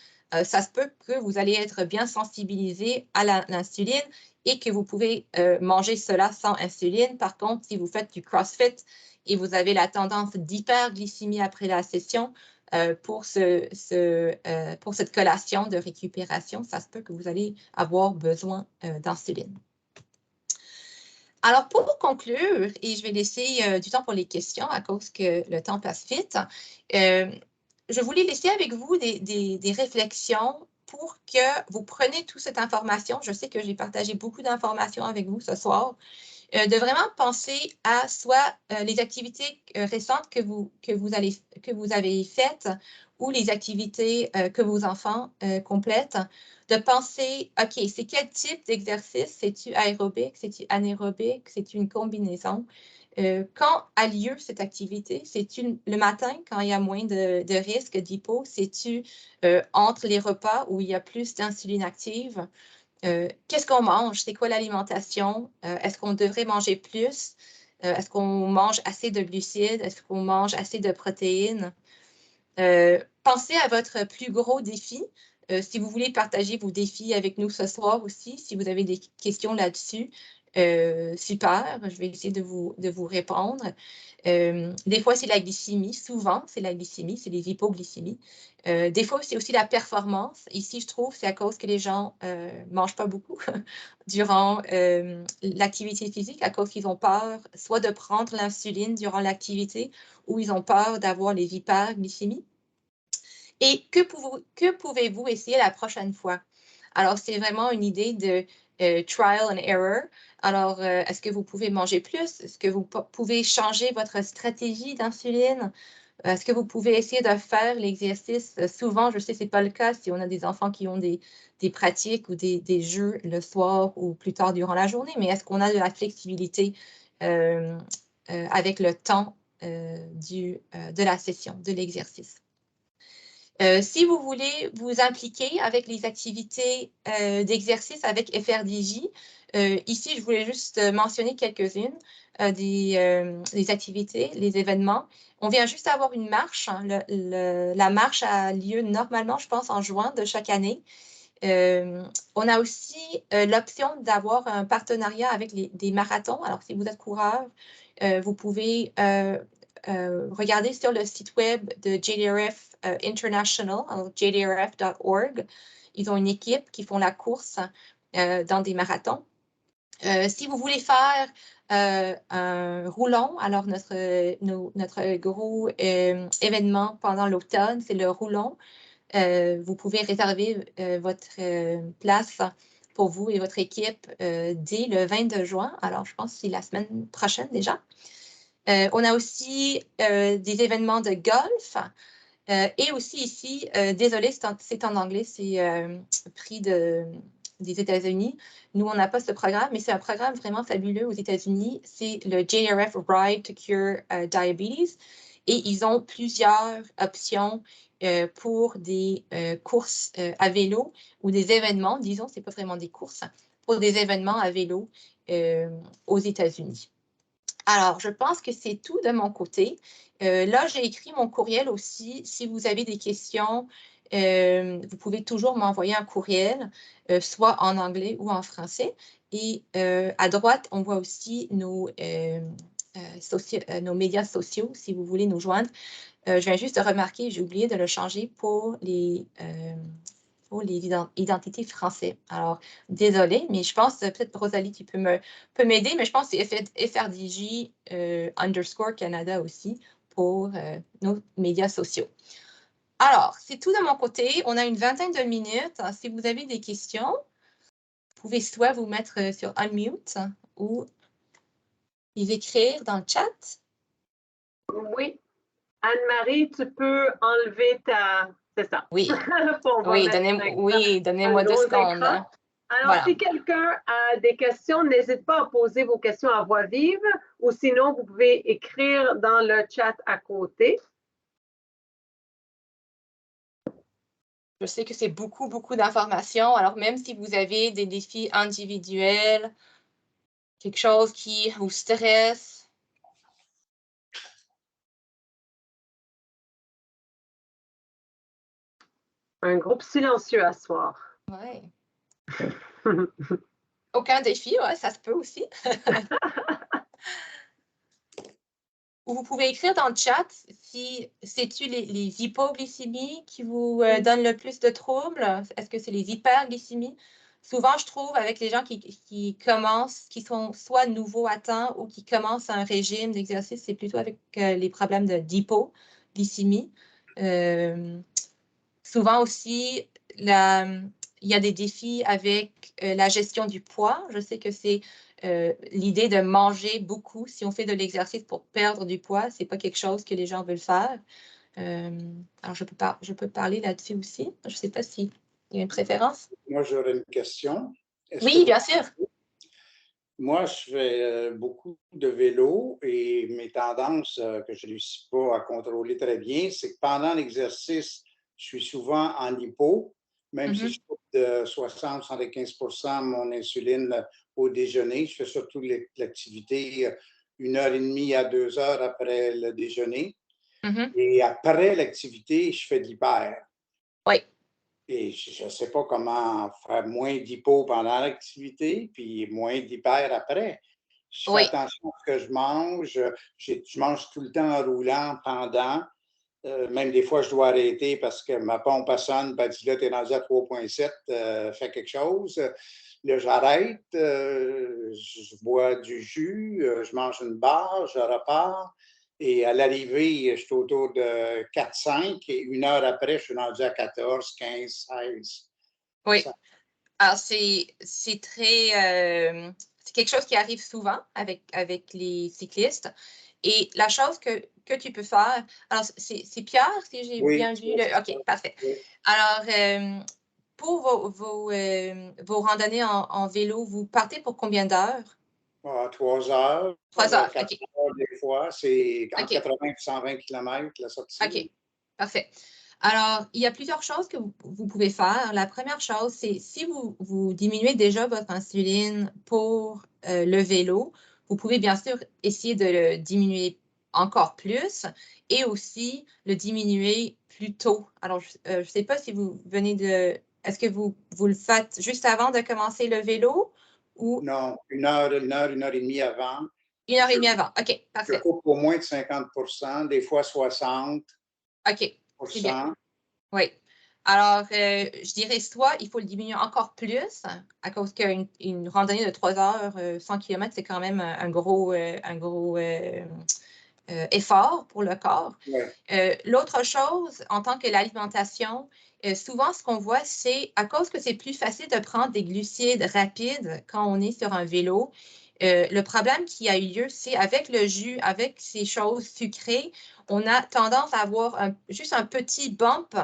ça se peut que vous allez être bien sensibilisé à l'insuline et que vous pouvez manger cela sans insuline. Par contre, si vous faites du CrossFit et vous avez la tendance d'hyperglycémie après la session, pour cette collation de récupération, ça se peut que vous allez avoir besoin d'insuline. Alors, pour conclure, et je vais laisser du temps pour les questions à cause que le temps passe vite, je voulais laisser avec vous des réflexions pour que vous preniez toute cette information. Je sais que j'ai partagé beaucoup d'informations avec vous ce soir, de vraiment penser à soit les activités récentes que vous avez faites ou les activités que vos enfants complètent, de penser, OK, c'est quel type d'exercice? C'est-tu aérobique? C'est-tu anaérobique? C'est-tu une combinaison? Quand a lieu cette activité? C'est-tu le matin quand il y a moins de risque d'hypo? C'est-tu entre les repas où il y a plus d'insuline active? Qu'est-ce qu'on mange? C'est quoi l'alimentation? Est-ce qu'on devrait manger plus? Est-ce qu'on mange assez de glucides? Est-ce qu'on mange assez de protéines? Pensez à votre plus gros défi. Si vous voulez partager vos défis avec nous ce soir aussi, si vous avez des questions là-dessus, super, je vais essayer de vous répondre. Des fois, c'est la glycémie. Souvent, c'est la glycémie, c'est les hypoglycémies. Des fois, c'est aussi la performance. Ici, je trouve, c'est à cause que les gens ne mangent pas beaucoup durant l'activité physique, à cause qu'ils ont peur soit de prendre l'insuline durant l'activité ou ils ont peur d'avoir les hyperglycémies. Et que pouvez-vous essayer la prochaine fois? Alors, c'est vraiment une idée de trial and error. Alors, est-ce que vous pouvez manger plus? Est-ce que vous pouvez changer votre stratégie d'insuline? Est-ce que vous pouvez essayer de faire l'exercice? Souvent, je sais que ce n'est pas le cas si on a des enfants qui ont des pratiques ou des jeux le soir ou plus tard durant la journée, mais est-ce qu'on a de la flexibilité avec le temps de la session, de l'exercice? Si vous voulez vous impliquer avec les activités d'exercice avec FRDJ, ici, je voulais juste mentionner quelques-unes des activités, les événements. On vient juste d'avoir une marche. Hein. La marche a lieu normalement, je pense, en juin de chaque année. On a aussi l'option d'avoir un partenariat avec des marathons. Alors, si vous êtes coureur, vous pouvez regarder sur le site web de JDRF International, jdrf.org. Ils ont une équipe qui font la course dans des marathons. Si vous voulez faire un roulon, alors notre gros événement pendant l'automne, c'est le roulon. Vous pouvez réserver votre place pour vous et votre équipe dès le 22 juin. Alors, je pense que c'est la semaine prochaine déjà. On a aussi des événements de golf et aussi ici, désolé, c'est en anglais, c'est pris des États-Unis. Nous, on n'a pas ce programme, mais c'est un programme vraiment fabuleux aux États-Unis. C'est le JDRF Ride to Cure Diabetes et ils ont plusieurs options pour des courses à vélo ou des événements, disons, ce n'est pas vraiment des courses, pour des événements à vélo aux États-Unis. Alors, je pense que c'est tout de mon côté. Là, j'ai écrit mon courriel aussi. Si vous avez des questions, vous pouvez toujours m'envoyer un courriel, soit en anglais ou en français. Et à droite, on voit aussi nos médias sociaux, si vous voulez nous joindre. Je viens juste de remarquer, j'ai oublié de le changer pour les identités français. Alors, désolée, mais je pense, peut-être Rosalie, tu peux m'aider, mais je pense que c'est FRDJ _ Canada aussi pour nos médias sociaux. Alors, c'est tout de mon côté. On a une vingtaine de minutes. Si vous avez des questions, vous pouvez soit vous mettre sur unmute ou les écrire dans le chat. Oui. Anne-Marie, tu peux enlever ta... C'est ça. Oui, oui, donnez-moi 2 secondes. Hein. Alors, voilà. Si quelqu'un a des questions, n'hésitez pas à poser vos questions à voix vive ou sinon, vous pouvez écrire dans le chat à côté. Je sais que c'est beaucoup d'informations. Alors, même si vous avez des défis individuels, quelque chose qui vous stresse. Un groupe silencieux à soir. Oui. Aucun défi, ouais, ça se peut aussi. Ou vous pouvez écrire dans le chat si c'est-tu les hypoglycémies qui vous donnent le plus de troubles? Est-ce que c'est les hyperglycémies? Souvent, je trouve avec les gens qui commencent, qui sont soit nouveaux atteints ou qui commencent un régime d'exercice, c'est plutôt avec les problèmes d'hypoglycémie. Souvent aussi, il y a des défis avec la gestion du poids. Je sais que c'est l'idée de manger beaucoup. Si on fait de l'exercice pour perdre du poids, ce n'est pas quelque chose que les gens veulent faire. Alors, je peux parler là-dessus aussi. Je ne sais pas s'il y a une préférence. Moi, j'aurais une question. Oui, bien sûr. Moi, je fais beaucoup de vélo et mes tendances que je ne réussis pas à contrôler très bien, c'est que pendant l'exercice, je suis souvent en hypo, même si je coupe de 60-75% mon insuline au déjeuner. Je fais surtout l'activité 1h30 à 2 heures après le déjeuner. Et après l'activité, je fais de l'hyper. Oui. Et je ne sais pas comment faire moins d'hypo pendant l'activité, puis moins d'hyper après. Je fais attention à ce que je mange. Je mange tout le temps en roulant pendant. Même des fois, je dois arrêter parce que ma pompe sonne. Elle dit là, tu es rendu à 3,7, fais quelque chose. Là, j'arrête. Je bois du jus. Je mange une barre. Je repars. Et à l'arrivée, je suis autour de 4-5 et 1 heure après, je suis rendu à 14, 15, 16. Oui. Alors, c'est très... c'est quelque chose qui arrive souvent avec les cyclistes. Et la chose que tu peux faire... Alors, c'est Pierre, si j'ai bien vu? OK, parfait. Oui. Alors, pour vos randonnées en vélo, vous partez pour combien d'heures? 3 heures. 3 heures, 4 OK. heures des fois. C'est entre 80 et 120 km la sortie. OK, parfait. Alors, il y a plusieurs choses que vous pouvez faire. La première chose, c'est si vous diminuez déjà votre insuline pour le vélo, vous pouvez bien sûr essayer de le diminuer encore plus et aussi le diminuer plus tôt. Alors, je ne sais pas si vous venez de... Est-ce que vous le faites juste avant de commencer le vélo ou... Non, 1 heure et demie avant. 1 heure et demie avant. OK, parfait. Je coupe au moins de 50%, des fois 60%. OK, c'est bien. Oui. Alors, je dirais soit il faut le diminuer encore plus, à cause qu'une randonnée de 3 heures, 100 km, c'est quand même un gros effort pour le corps. Ouais. L'autre chose, en tant que l'alimentation, souvent, ce qu'on voit, c'est à cause que c'est plus facile de prendre des glucides rapides quand on est sur un vélo. Le problème qui a eu lieu, c'est avec le jus, avec ces choses sucrées, on a tendance à avoir juste un petit bump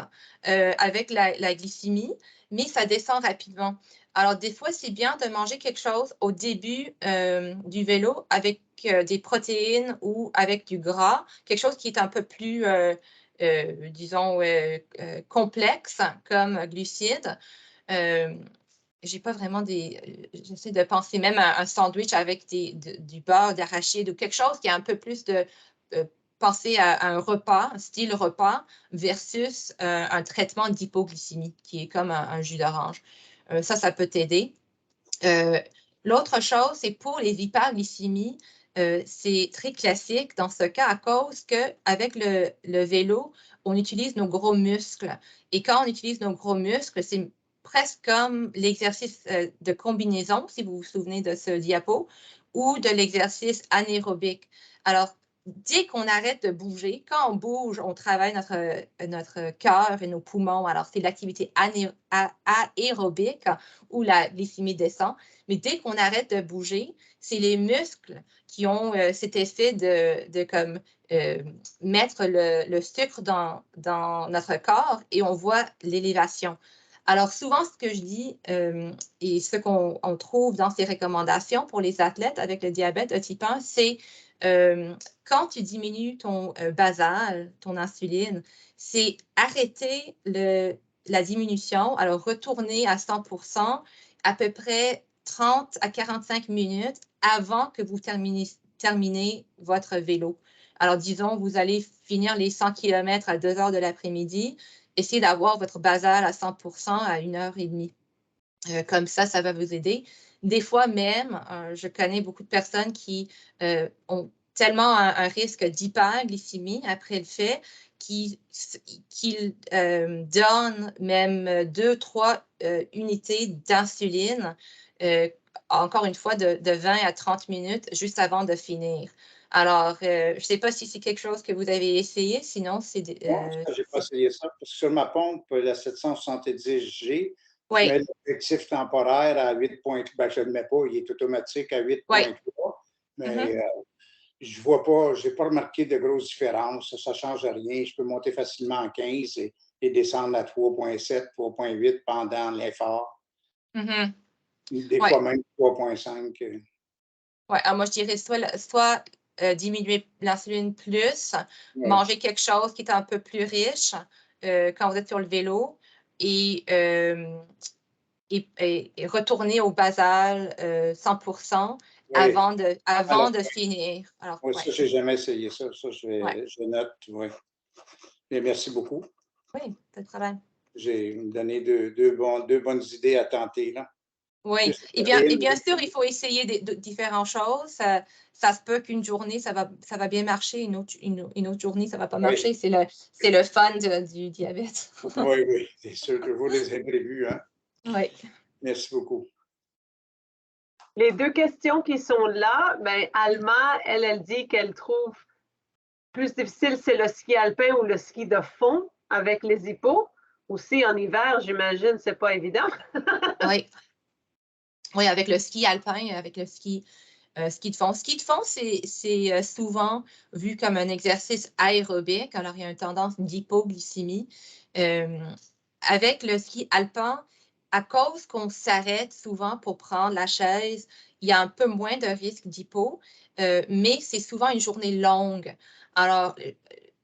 avec la glycémie, mais ça descend rapidement. Alors, des fois, c'est bien de manger quelque chose au début du vélo avec des protéines ou avec du gras, quelque chose qui est un peu plus, disons, complexe comme glucides. j'ai pas vraiment j'essaie de penser même à un sandwich avec du beurre d'arachide ou quelque chose qui a un peu plus de penser à un repas, un style repas, versus un traitement d'hypoglycémie, qui est comme un jus d'orange. Ça peut t'aider. L'autre chose, c'est pour les hyperglycémies, c'est très classique dans ce cas à cause qu'avec le vélo, on utilise nos gros muscles. Et quand on utilise nos gros muscles, c'est presque comme l'exercice de combinaison, si vous vous souvenez de ce diapo, ou de l'exercice anaérobique. Alors, dès qu'on arrête de bouger, quand on bouge, on travaille notre cœur et nos poumons. Alors, c'est l'activité aérobique où la glycémie descend. Mais dès qu'on arrête de bouger, c'est les muscles qui ont cet effet de comme mettre le sucre dans notre corps et on voit l'élévation. Alors, souvent, ce que je dis et ce qu'on trouve dans ces recommandations pour les athlètes avec le diabète de type 1, c'est quand tu diminues ton basal, ton insuline, c'est arrêter la diminution, alors retourner à 100% à peu près 30 à 45 minutes avant que vous terminez votre vélo. Alors, disons, vous allez finir les 100 km à 2 heures de l'après-midi, essayez d'avoir votre basal à 100% à 1h30. Comme ça va vous aider. Des fois même, je connais beaucoup de personnes qui ont tellement un risque d'hyperglycémie après le fait qu'ils donnent même 2-3 unités d'insuline, encore une fois, de 20 à 30 minutes juste avant de finir. Alors, je ne sais pas si c'est quelque chose que vous avez essayé, sinon c'est... Non, je n'ai pas essayé ça, parce que sur ma pompe, la 770G, je Oui, mets l'objectif temporaire à 8,3. Ben, je ne le mets pas, il est automatique à 8,3. Mais Mhm. je vois pas, je n'ai pas remarqué de grosses différences. Ça ne change rien. Je peux monter facilement à 15 et descendre à 3,7, 3,8 pendant l'effort. Mhm. Des Ouais. fois même 3,5. Ouais, alors moi, je dirais soit diminuer l'insuline plus, Ouais. manger quelque chose qui est un peu plus riche quand vous êtes sur le vélo et retourner au basal 100% Oui. avant de finir. Alors, Oui, ouais, ça, je n'ai jamais essayé ça. Ça, ouais. je note. Oui. Et merci beaucoup. Oui, pas de problème. J'ai donné deux bonnes idées à tenter, là. Oui, Plus et bien sûr, il faut essayer différentes choses. Ça se peut qu'une journée, ça va bien marcher, une autre journée, ça ne va pas marcher. C'est le fun du diabète. Oui, oui, c'est sûr, toujours les imprévus, hein? Oui. Merci beaucoup. Les deux questions qui sont là, ben, Alma, elle dit qu'elle trouve plus difficile, c'est le ski alpin ou le ski de fond avec les hippos. Aussi, en hiver, j'imagine, c'est pas évident. Oui. Oui, avec le ski alpin, avec le ski de fond. Ski de fond, c'est souvent vu comme un exercice aérobique. Alors, il y a une tendance d'hypoglycémie. Avec le ski alpin, à cause qu'on s'arrête souvent pour prendre la chaise, il y a un peu moins de risque d'hypo, mais c'est souvent une journée longue. Alors,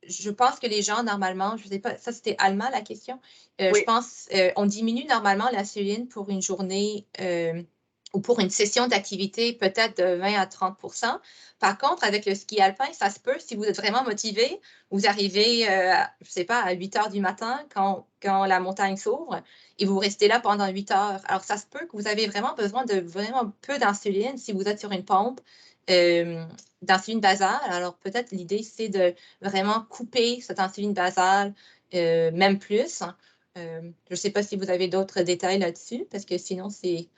je pense que les gens, normalement, je ne sais pas, ça c'était Alma la question, Oui. je pense on diminue normalement l'insuline pour une journée ou pour une session d'activité peut-être de 20 à 30%. Par contre, avec le ski alpin, ça se peut, si vous êtes vraiment motivé, vous arrivez, je ne sais pas, à 8 heures du matin quand la montagne s'ouvre et vous restez là pendant 8 heures. Alors, ça se peut que vous avez vraiment besoin de vraiment peu d'insuline si vous êtes sur une pompe d'insuline basale. Alors, peut-être l'idée, c'est de vraiment couper cette insuline basale, même plus. Je ne sais pas si vous avez d'autres détails là-dessus, parce que sinon, c'est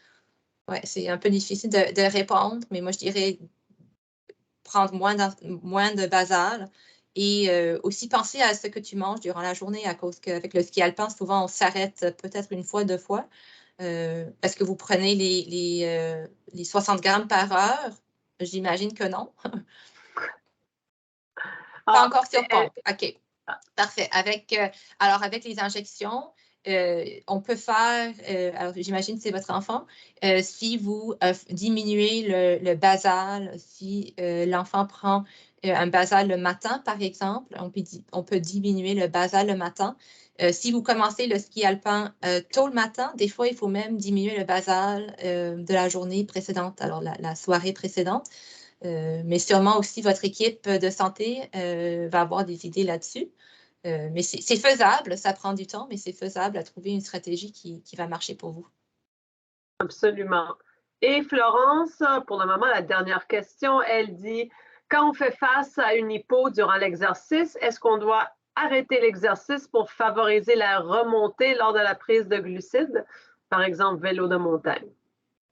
un peu difficile de répondre, mais moi, je dirais prendre moins de basal et aussi penser à ce que tu manges durant la journée, à cause qu'avec le ski alpin, souvent, on s'arrête peut-être une fois, 2 fois. Est-ce que vous prenez les 60 grammes par heure? J'imagine que non. Pas encore sur pompe. OK. Parfait. Alors, avec les injections, on peut faire, alors j'imagine que c'est votre enfant, si vous diminuez le basal, si l'enfant prend un basal le matin, par exemple, on peut diminuer le basal le matin. Si vous commencez le ski alpin tôt le matin, des fois, il faut même diminuer le basal de la journée précédente, alors la soirée précédente. Mais sûrement aussi, votre équipe de santé va avoir des idées là-dessus. Mais c'est faisable, ça prend du temps, mais c'est faisable à trouver une stratégie qui va marcher pour vous. Absolument. Et Florence, pour le moment, la dernière question, elle dit, quand on fait face à une hypo durant l'exercice, est-ce qu'on doit arrêter l'exercice pour favoriser la remontée lors de la prise de glucides, par exemple vélo de montagne?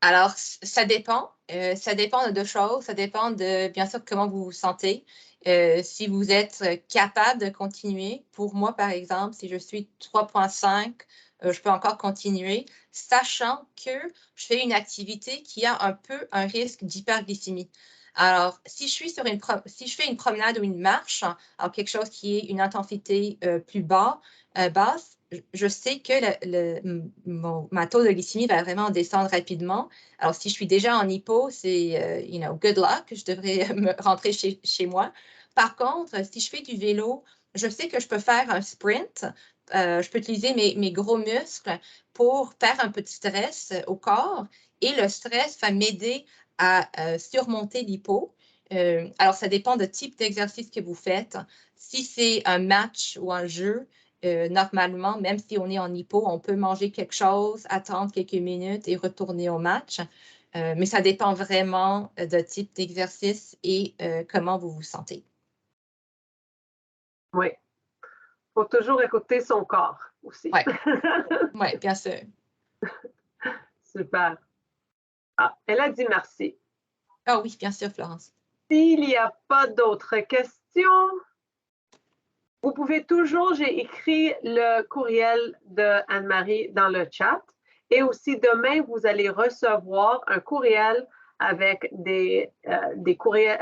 Alors, ça dépend. Ça dépend de deux choses. Ça dépend de, bien sûr, comment vous vous sentez. Si vous êtes capable de continuer, pour moi, par exemple, si je suis 3,5, je peux encore continuer, sachant que je fais une activité qui a un peu un risque d'hyperglycémie. Alors, si je fais une promenade ou une marche, alors quelque chose qui est une intensité plus basse, je sais que ma taux de glycémie va vraiment descendre rapidement. Alors, si je suis déjà en hypo, c'est, good luck, je devrais me rentrer chez moi. Par contre, si je fais du vélo, je sais que je peux faire un sprint. Je peux utiliser mes gros muscles pour faire un petit stress au corps et le stress va m'aider à surmonter l'hypo. Alors, ça dépend du type d'exercice que vous faites. Si c'est un match ou un jeu, normalement, même si on est en hypo, on peut manger quelque chose, attendre quelques minutes et retourner au match. Mais ça dépend vraiment de type d'exercice et comment vous vous sentez. Oui. Il faut toujours écouter son corps aussi. Oui, ouais, bien sûr. Super. Ah, elle a dit merci. Ah oui, bien sûr, Florence. S'il n'y a pas d'autres questions, vous pouvez toujours, j'ai écrit le courriel de Anne-Marie dans le chat. Et aussi, demain, vous allez recevoir un courriel avec du courriel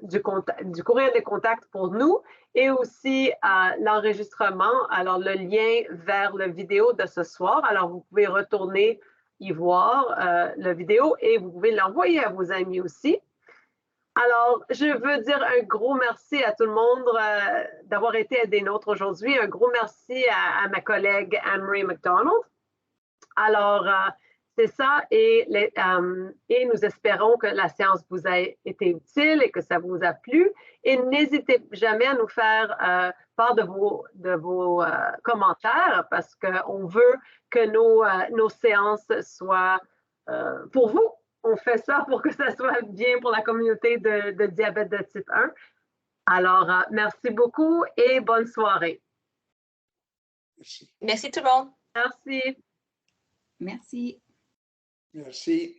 de contact pour nous et aussi l'enregistrement, alors le lien vers la vidéo de ce soir. Alors, vous pouvez retourner y voir la vidéo et vous pouvez l'envoyer à vos amis aussi. Alors, je veux dire un gros merci à tout le monde d'avoir été des nôtres aujourd'hui. Un gros merci à ma collègue Anne-Marie McDonald. Alors, c'est ça et nous espérons que la séance vous a été utile et que ça vous a plu. Et n'hésitez jamais à nous faire part de vos commentaires parce qu'on veut que nos séances soient pour vous. On fait ça pour que ça soit bien pour la communauté de diabète de type 1. Alors, merci beaucoup et bonne soirée. Merci tout le monde. Merci. Merci. Merci.